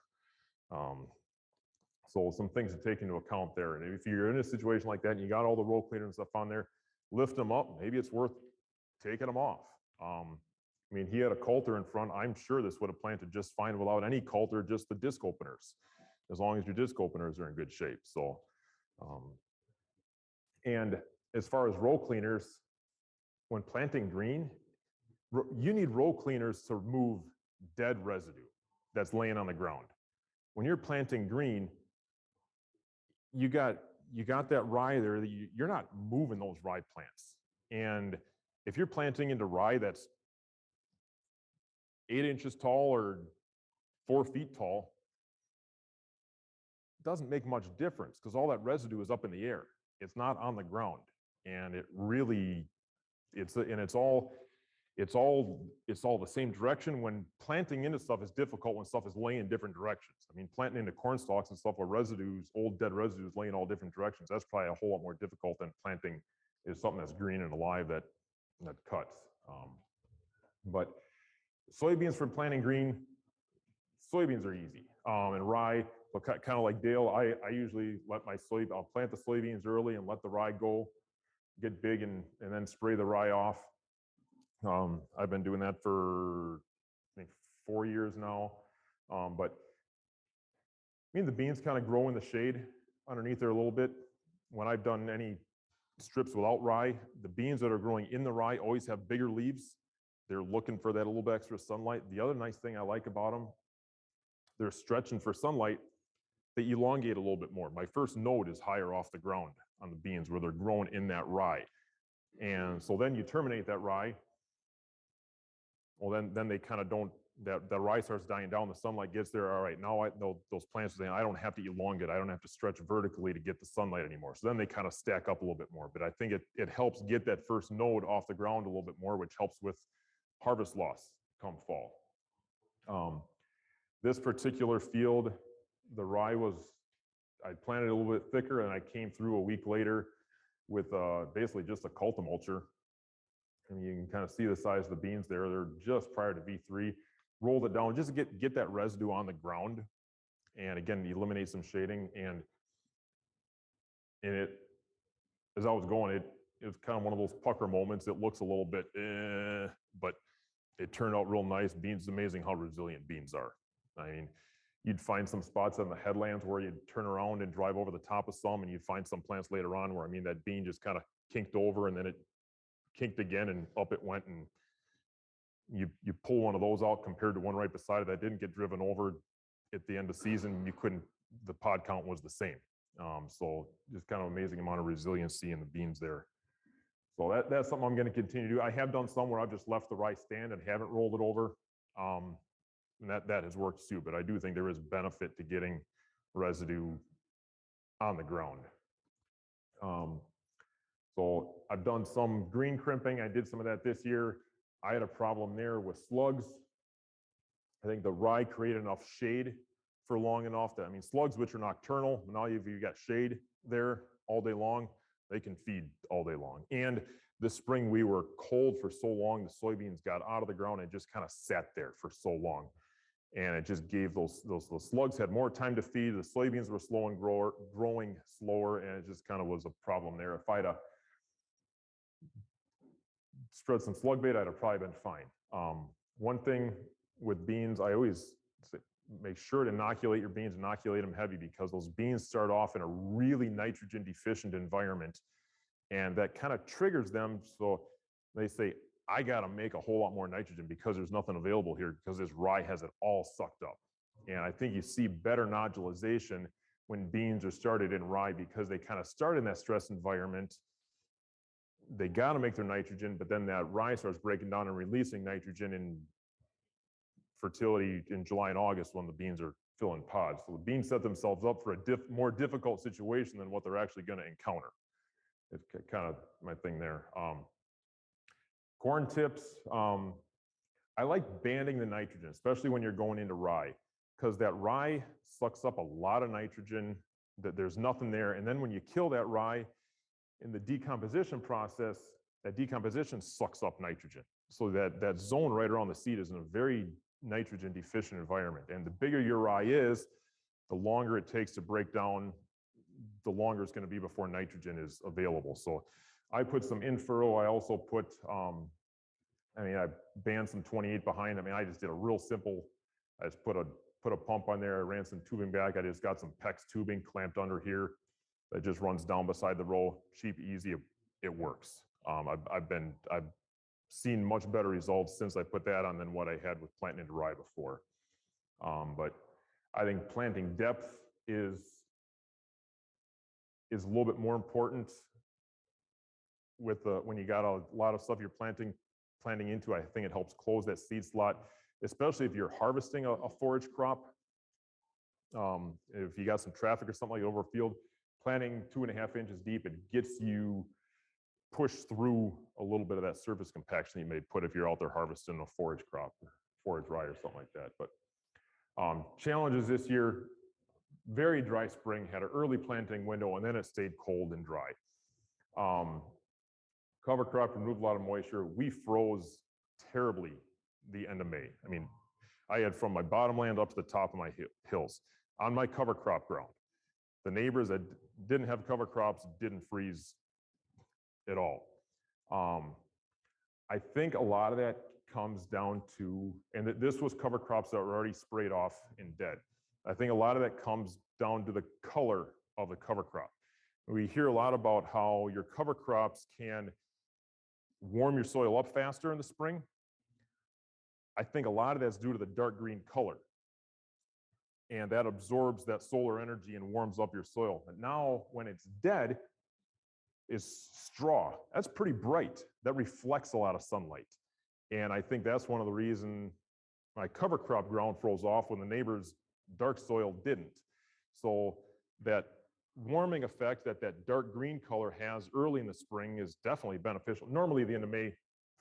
So some things to take into account there. And if you're in a situation like that and you got all the row cleaner and stuff on there, lift them up. Maybe it's worth taking them off. I mean, he had a coulter in front. I'm sure this would have planted just fine without any coulter, just the disc openers, as long as your disc openers are in good shape. So, and as far as row cleaners, when planting green, you need row cleaners to remove dead residue that's laying on the ground. When you're planting green, you got that rye there that you're not moving those rye plants. And if you're planting into rye that's 8 inches tall or 4 feet tall, it doesn't make much difference because all that residue is up in the air. It's not on the ground. And it really, it's all the same direction. When planting into stuff is difficult when stuff is laying in different directions. I mean, planting into corn stalks and stuff where residues, old dead residues laying all different directions, that's probably a whole lot more difficult than planting is something that's green and alive that cuts. But soybeans for planting green, soybeans are easy. And rye, but kind of like Dale, I usually let I'll plant the soybeans early and let the rye go, get big, and then spray the rye off. I've been doing that for, I think, 4 years now. But I mean, the beans kind of grow in the shade underneath there a little bit. When I've done any strips without rye, the beans that are growing in the rye always have bigger leaves. They're looking for that a little bit extra sunlight. The other nice thing I like about them, they're stretching for sunlight. They elongate a little bit more. My first node is higher off the ground on the beans where they're growing in that rye. And so then you terminate that rye. Well, then they kind of don't, that rye starts dying down, the sunlight gets there. All right, now those plants are saying, I don't have to elongate, I don't have to stretch vertically to get the sunlight anymore. So then they kind of stack up a little bit more. But I think it helps get that first node off the ground a little bit more, which helps with harvest loss come fall. This particular field, the rye I planted a little bit thicker, and I came through a week later with basically just a cultimulcher. And you can kind of see the size of the beans there. They're just prior to V3. Rolled it down just to get that residue on the ground. And again, eliminate some shading. And it, as I was going, it was kind of one of those pucker moments. It looks a little bit, but it turned out real nice. Beans, amazing how resilient beans are. I mean, you'd find some spots on the headlands where you'd turn around and drive over the top of some, and you'd find some plants later on where, I mean, that bean just kind of kinked over, and then it kinked again, and up it went. And you pull one of those out compared to one right beside it that didn't get driven over at the end of season, the pod count was the same. So just kind of amazing amount of resiliency in the beans there. So that's something I'm going to continue to do. I have done some where I've just left the rye stand and haven't rolled it over. And that has worked too, but I do think there is benefit to getting residue on the ground. So I've done some green crimping. I did some of that this year. I had a problem there with slugs. I think the rye created enough shade for long enough that, I mean, slugs, which are nocturnal, now you've got shade there all day long, They can feed all day long. And this spring we were cold for so long, the soybeans got out of the ground and just kind of sat there for so long. And it just gave those slugs had more time to feed. The soybeans were slow and growing slower, and it just kind of was a problem there. If I'd spread some slug bait, I'd have probably been fine. One thing with beans, I always say, make sure to inoculate your beans, inoculate them heavy, because those beans start off in a really nitrogen deficient environment, and that kind of triggers them. So they say, I got to make a whole lot more nitrogen because there's nothing available here, because this rye has it all sucked up. And I think you see better nodulization when beans are started in rye, because they kind of start in that stress environment. They got to make their nitrogen, but then that rye starts breaking down and releasing nitrogen in fertility in July and August when the beans are filling pods. So the beans set themselves up for a more difficult situation than what they're actually going to encounter. It's kind of my thing there. Corn tips, I like banding the nitrogen, especially when you're going into rye, because that rye sucks up a lot of nitrogen, that there's nothing there. And then when you kill that rye in the decomposition process, that decomposition sucks up nitrogen. So that zone right around the seed is in a very nitrogen deficient environment. And the bigger your rye is, the longer it takes to break down, the longer it's going to be before nitrogen is available. So I put some in furrow. I also put, I band some 28 behind. I just did a real simple, I just put a pump on there. I ran some tubing back. I just got some PEX tubing clamped under here that just runs down beside the row. Cheap, easy, it works. I've seen much better results since I put that on than what I had with planting into rye before. But I think planting depth is a little bit more important with when you got a lot of stuff you're planting into. I think it helps close that seed slot, especially if you're harvesting a forage crop. If you got some traffic or something like over field, planting 2.5 inches deep, it gets you pushed through a little bit of that surface compaction you may put if you're out there harvesting a forage crop, or forage rye or something like that. But challenges this year, very dry spring, had an early planting window, and then it stayed cold and dry. Cover crop removed a lot of moisture. We froze terribly the end of May. I had from my bottomland up to the top of my hills on my cover crop ground. The neighbors that didn't have cover crops didn't freeze at all. I think a lot of that comes down to, and this was cover crops that were already sprayed off and dead. I think a lot of that comes down to the color of the cover crop. We hear a lot about how your cover crops can warm your soil up faster in the spring. I think a lot of that's due to the dark green color. And that absorbs that solar energy and warms up your soil. But now when it's dead, is straw. That's pretty bright. That reflects a lot of sunlight. And I think that's one of the reasons my cover crop ground froze off when the neighbor's dark soil didn't. So that warming effect that dark green color has early in the spring is definitely beneficial. Normally the end of May,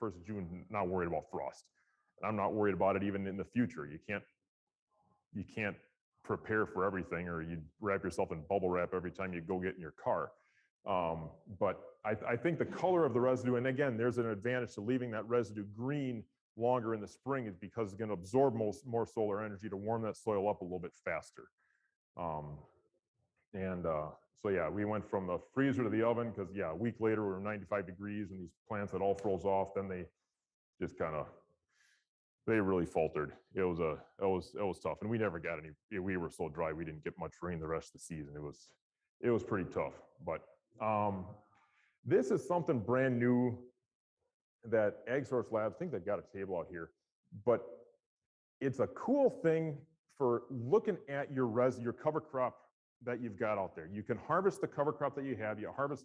1st of June, not worried about frost. And I'm not worried about it even in the future. You can't prepare for everything, or you wrap yourself in bubble wrap every time you go get in your car. But I think the color of the residue, and again, there's an advantage to leaving that residue green longer in the spring, is because it's going to absorb more solar energy to warm that soil up a little bit faster. So yeah, we went from the freezer to the oven, because yeah, a week later we were 95 degrees and these plants had all froze off. Then they just they really faltered. It was tough, and we never got any. We were so dry we didn't get much rain the rest of the season. It was pretty tough. But this is something brand new that AgSource Labs, I think they've got a table out here, but it's a cool thing for looking at your cover crop that you've got out there. You can harvest the cover crop that you have. You harvest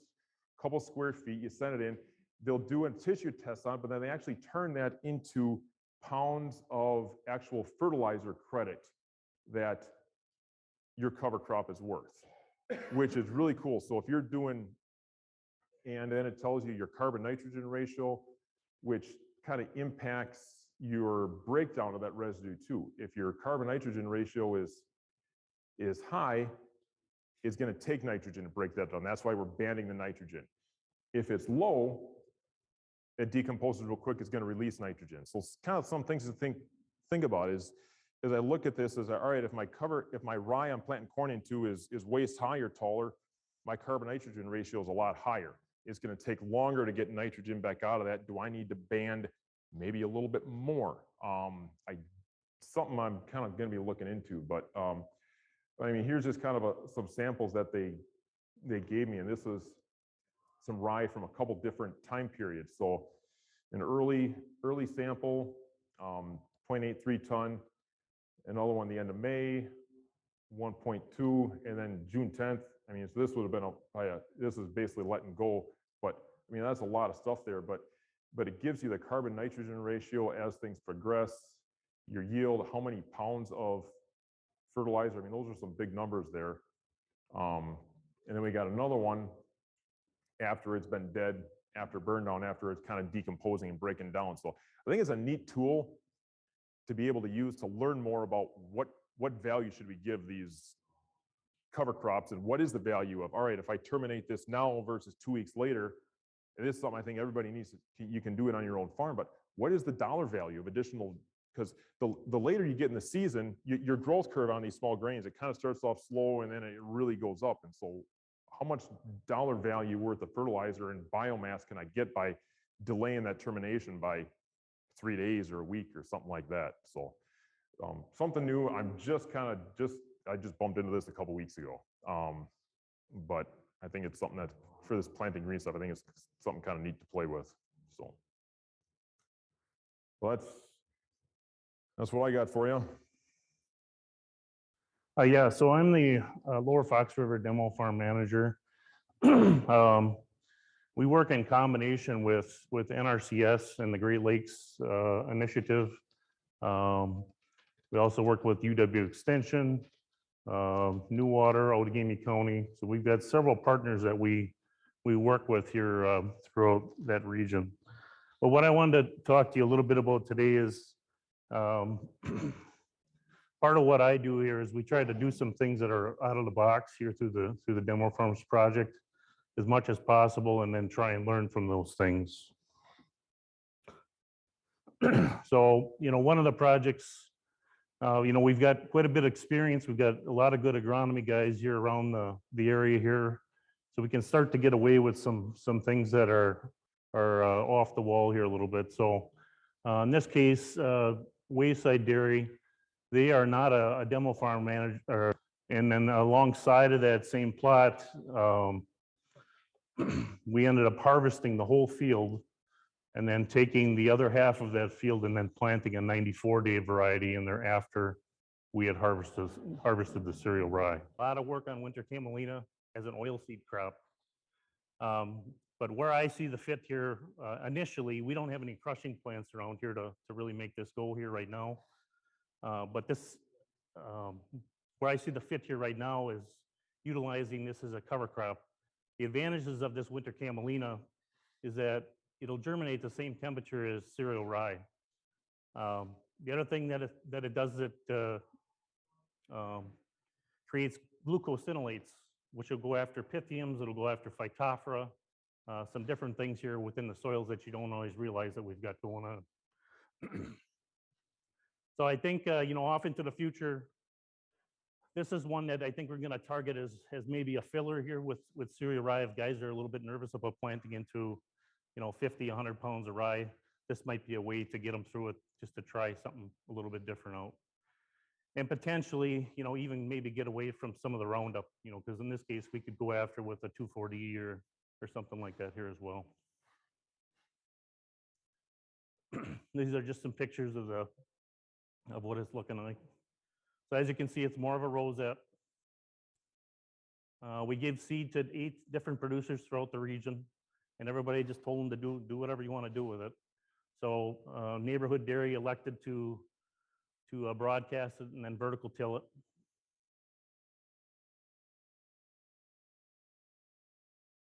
a couple square feet, you send it in. They'll do a tissue test on it, but then they actually turn that into pounds of actual fertilizer credit that your cover crop is worth, which is really cool. So if you're doing, and then it tells you your carbon nitrogen ratio, which kind of impacts your breakdown of that residue too. If your carbon nitrogen ratio is high, it's going to take nitrogen to break that down. That's why we're banding the nitrogen. If it's low, it decomposes real quick, it's going to release nitrogen. So it's kind of some things to think about is, as I look at this, is all right, if my rye I'm planting corn into is waist high or taller, my carbon nitrogen ratio is a lot higher. It's going to take longer to get nitrogen back out of that. Do I need to band maybe a little bit more? Something I'm kind of going to be looking into, but I mean, here's just kind of some samples that they gave me, and this was some rye from a couple different time periods. So an early sample, 0.83 ton, another one the end of May, 1.2, and then June 10th. I mean, so this would have been this is basically letting go, but I mean, that's a lot of stuff there, but it gives you the carbon nitrogen ratio as things progress, your yield, how many pounds of fertilizer. I mean, those are some big numbers there. And then we got another one after it's been dead, after burn down, after it's kind of decomposing and breaking down. So I think it's a neat tool to be able to use to learn more about what value should we give these cover crops, and what is the value of, all right, if I terminate this now versus 2 weeks later, and this is something I think everybody needs you can do it on your own farm, but what is the dollar value of additional, because the later you get in the season, your growth curve on these small grains, it kind of starts off slow and then it really goes up. And so how much dollar value worth of fertilizer and biomass can I get by delaying that termination by 3 days or a week or something like that? So something new. I just bumped into this a couple weeks ago. But I think it's something that for this planting green stuff, I think it's something kind of neat to play with. So that's what I got for you. Yeah, so I'm the Lower Fox River Demo Farm Manager. We work in combination with NRCS and the Great Lakes Initiative. We also work with UW Extension, New Water, Outagamie County. So we've got several partners that we work with here throughout that region. But what I wanted to talk to you a little bit about today is part of what I do here is we try to do some things that are out of the box here through the Demo Farms project as much as possible, and then try and learn from those things. So, one of the projects, we've got quite a bit of experience. We've got a lot of good agronomy guys here around the area here. So we can start to get away with some things that are off the wall here a little bit. So in this case, Wayside Dairy, they are not a demo farm manager. And then alongside of that same plot, we ended up harvesting the whole field and then taking the other half of that field and then planting a 94-day variety in there after we had harvested the cereal rye. A lot of work on winter camelina as an oilseed crop. But where I see the fit here, initially, we don't have any crushing plants around here to really make this go here right now. But this, where I see the fit here right now is utilizing this as a cover crop. The advantages of this winter camelina is that it'll germinate the same temperature as cereal rye. The other thing that it does, it creates glucosinolates, which will go after pythiums, it'll go after phytophthora, some different things here within the soils that you don't always realize that we've got going on. So I think, off into the future, this is one that I think we're going to target as maybe a filler here with cereal rye. If guys are a little bit nervous about planting into, 50, 100 pounds of rye, this might be a way to get them through it, just to try something a little bit different out. And potentially, even maybe get away from some of the Roundup, because in this case, we could go after with a 2,4-D or something like that here as well. These are just some pictures of what it's looking like. So as you can see, it's more of a rosette. We gave seed to 8 different producers throughout the region, and everybody just told them to do whatever you want to do with it. So Neighborhood Dairy elected to broadcast it and then vertical till it.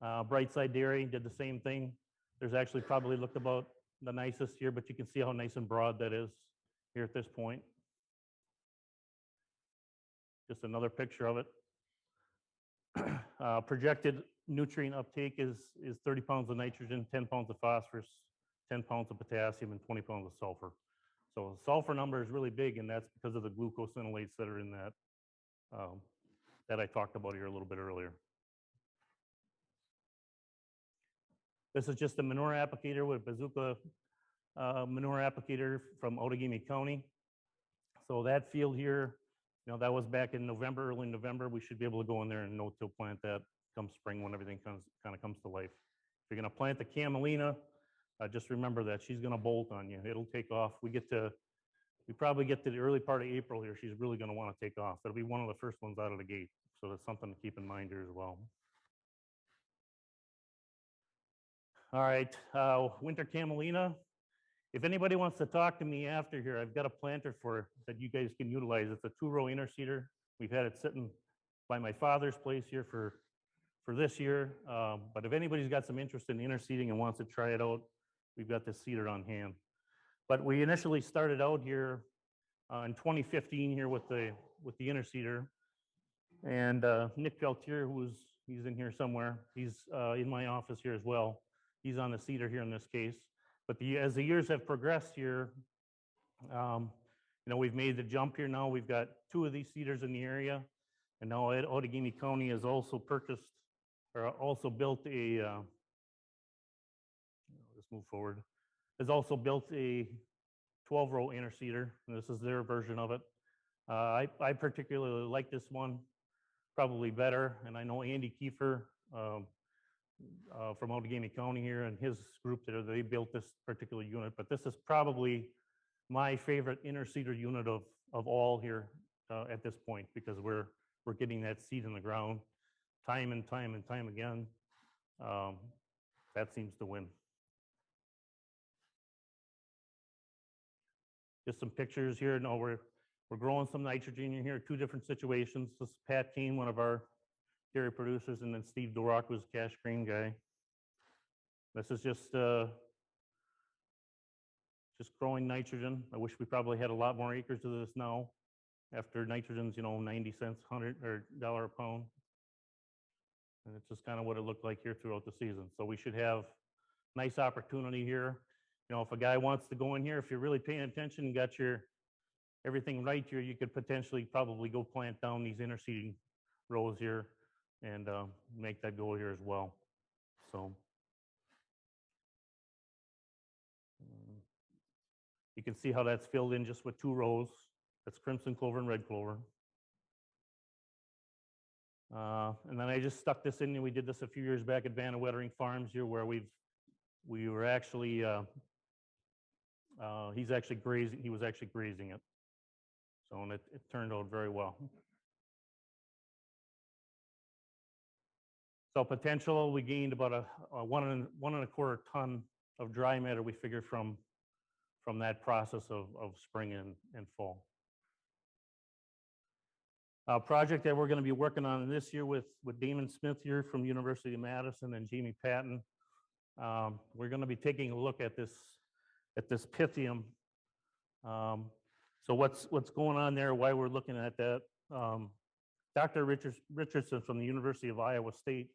Brightside Dairy did the same thing. There's actually probably looked about the nicest here, but you can see how nice and broad that is here at this point. Just another picture of it. Projected nutrient uptake is 30 pounds of nitrogen, 10 pounds of phosphorus, 10 pounds of potassium, and 20 pounds of sulfur. So the sulfur number is really big, and that's because of the glucosinolates that are in that that I talked about here a little bit earlier. This is just a manure applicator with Bazooka manure applicator from Outagamie County. So that field here, you know, that was back in November, early November. We should be able to go in there and no-till plant that come spring when everything kind of comes to life. If you're going to plant the camelina, just remember that she's going to bolt on you. It'll take off. We probably get to the early part of April here. She's really going to want to take off. It'll be one of the first ones out of the gate. So that's something to keep in mind here as well. All right, winter camelina. If anybody wants to talk to me after here, I've got a planter that you guys can utilize. It's a 2-row interseeder. We've had it sitting by my father's place here for this year. But if anybody's got some interest in interseeding and wants to try it out, we've got this seeder on hand. But we initially started out here in 2015 here with the interseeder. And Nick Peltier, he's in here somewhere. He's in my office here as well. He's on the seeder here in this case. But as the years have progressed here, you know, we've made the jump here now. We've got 2 of these seeders in the area. And now Outagamie County has also purchased or also built a, let's move forward, has also built a 12-row interseeder. And this is their version of it. I particularly like this one probably better. And I know Andy Kiefer from Outagamie County here and his group they built this particular unit. But this is probably my favorite interseeder unit of all here at this point, because we're getting that seed in the ground time and time and time again. That seems to win. Just some pictures here. No, we're growing some nitrogen in here. 2 different situations. This is Pat Kane, one of our dairy producers, and then Steve Durock was cash green guy. This is just growing nitrogen. I wish we probably had a lot more acres of this now. After nitrogen's, you know, 90 cents, $100 a pound. And it's just kind of what it looked like here throughout the season. So we should have nice opportunity here. You know, if a guy wants to go in here, if you're really paying attention and got your everything right here, you could potentially probably go plant down these interseeding rows here and make that go here as well. So you can see how that's filled in just with 2 rows. That's crimson clover and red clover. And then I just stuck this in, and we did this a few years back at Vanna Wettering Farms here, where we were actually he was actually grazing it. So and it turned out very well. So potential, we gained about a 1.25 ton of dry matter, we figured, from that process of spring and fall. A project that we're going to be working on this year with Damon Smith here from University of Madison and Jamie Patton. We're going to be taking a look at this Pythium. So what's going on there, why we're looking at that. Dr. Richardson from the University of Iowa State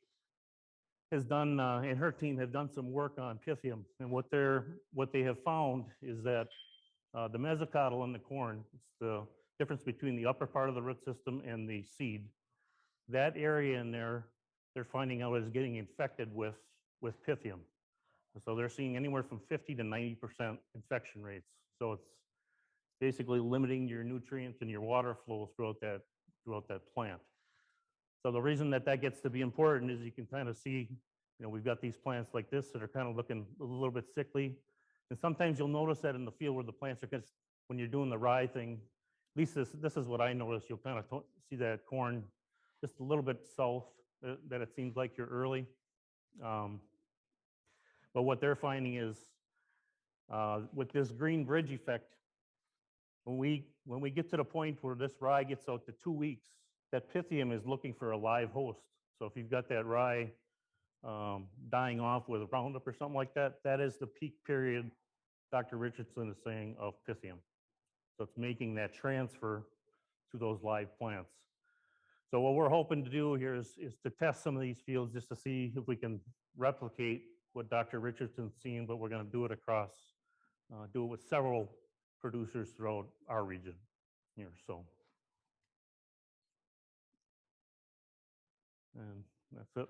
has done, and her team have done some work on Pythium. And what they have found is that the mesocotyl in the corn, it's the difference between the upper part of the root system and the seed. That area in there, they're finding out is getting infected with Pythium. So they're seeing anywhere from 50 to 90% infection rates. So it's basically limiting your nutrients and your water flow throughout that plant. So the reason that gets to be important is you can kind of see, you know, we've got these plants like this that are kind of looking a little bit sickly. And sometimes you'll notice that in the field where the plants are just, when you're doing the rye thing, at least this is what I noticed, you'll kind of see that corn just a little bit south, that it seems like you're early. But what they're finding is with this green bridge effect, when we get to the point where this rye gets out to 2 weeks, that Pythium is looking for a live host. So if you've got that rye dying off with a Roundup or something like that, that is the peak period, Dr. Richardson is saying, of Pythium. So it's making that transfer to those live plants. So what we're hoping to do here is to test some of these fields just to see if we can replicate what Dr. Richardson's seen, but we're going to do it across, do it with several producers throughout our region here. So, and that's it.